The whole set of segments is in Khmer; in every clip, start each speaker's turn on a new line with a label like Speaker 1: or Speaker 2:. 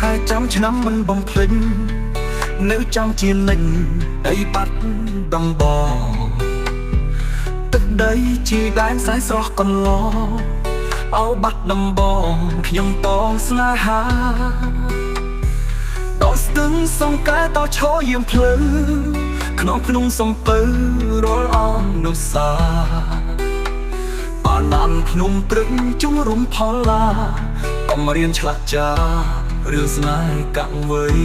Speaker 1: ខែចាំឆ្នាំមិនបំភ្លេចនៅចាំជានិញដីបាត់ដំបងទឹកដីជាដែនសែស្រស់កន្លងអោបាត់ដំបងខ្ញុំតងស្នេហាដល់ស្ទឹងសង្កែតឈរយាមភ្លឺក្នុងភ្នំសំពៅរាល់អនុសាបានបានភ្នំព្រឹកជុំរុំផលឡាកំរៀនឆ្លាស់ចារឿងស្នេហ៍កាក់វ័យ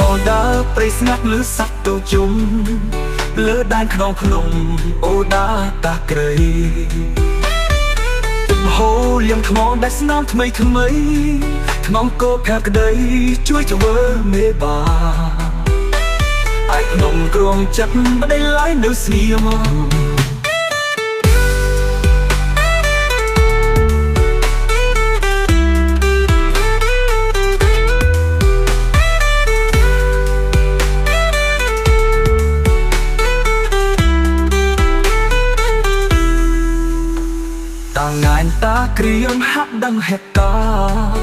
Speaker 1: អូដើរព្រៃស្ងាត់លឺសត្វទៅជុំលើដែនក្នុងភ្នំអូដើរតាក្រៃទឹកហូរលៀងថ្មដែលស្នាមថ្មីថ្មីថ្នមគោផែក្ដីជួយចវើមេបាឯភ្នំក្រងចិត្តមិនได้ឡាយនៅស្ងៀមតាគ្រាមហាក់ដឹងហេតុការ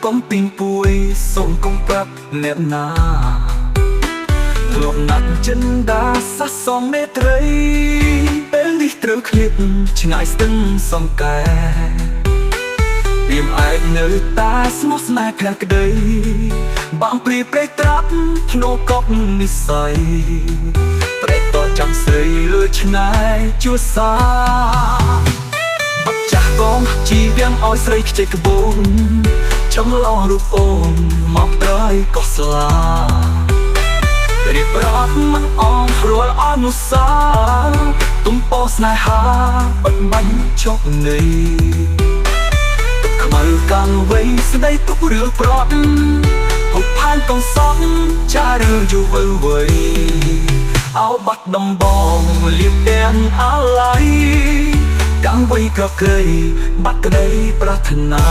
Speaker 1: កុំពីងពួយសូមកុំប្រាប់អ្នកណាលោកណាត់ចិនដាសះសងមេត្រីពេលនេះត្រូវឃ្លៀតឆ្ងាយស្ទឹងសង្កែព្រៀមឯកនៅតាស្មោះស្នេហ៍ក្ដីបងព្រីព្រៃត្រាប់ភ្នោកប់និស័យព្រៃតចាំស្រីលើឆ្ងាយជួសាចាស់កងជីវៀងឲ្យស្រីខ្ចីក្បូនចំឡងរូបអូនមកត្រៃកោះស្លារៀបរាប់មិនអងព្រួលអនុសាទំពោស្នេហាបិទបាញ់ជោគនៃខ្មៅកាំងវៃស្ដីទុករឿងប្រត់ហូបផានកងសងចារឿងយូរវ័យអោបាត់ដំបងលៀបទាំងអាឡ័យកាំងវៃក៏ក្រៃបាត់ក្ដីប្រាថ្នា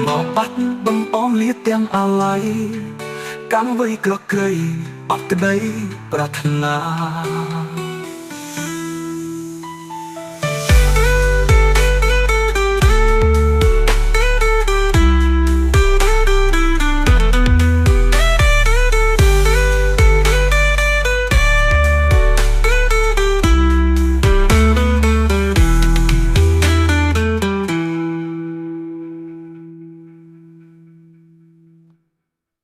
Speaker 1: មកបាត់បំពងលាទាំងអាឡ័យកាំងវៃក៏ក្រៃបាត់ក្ដីប្រាថ្នា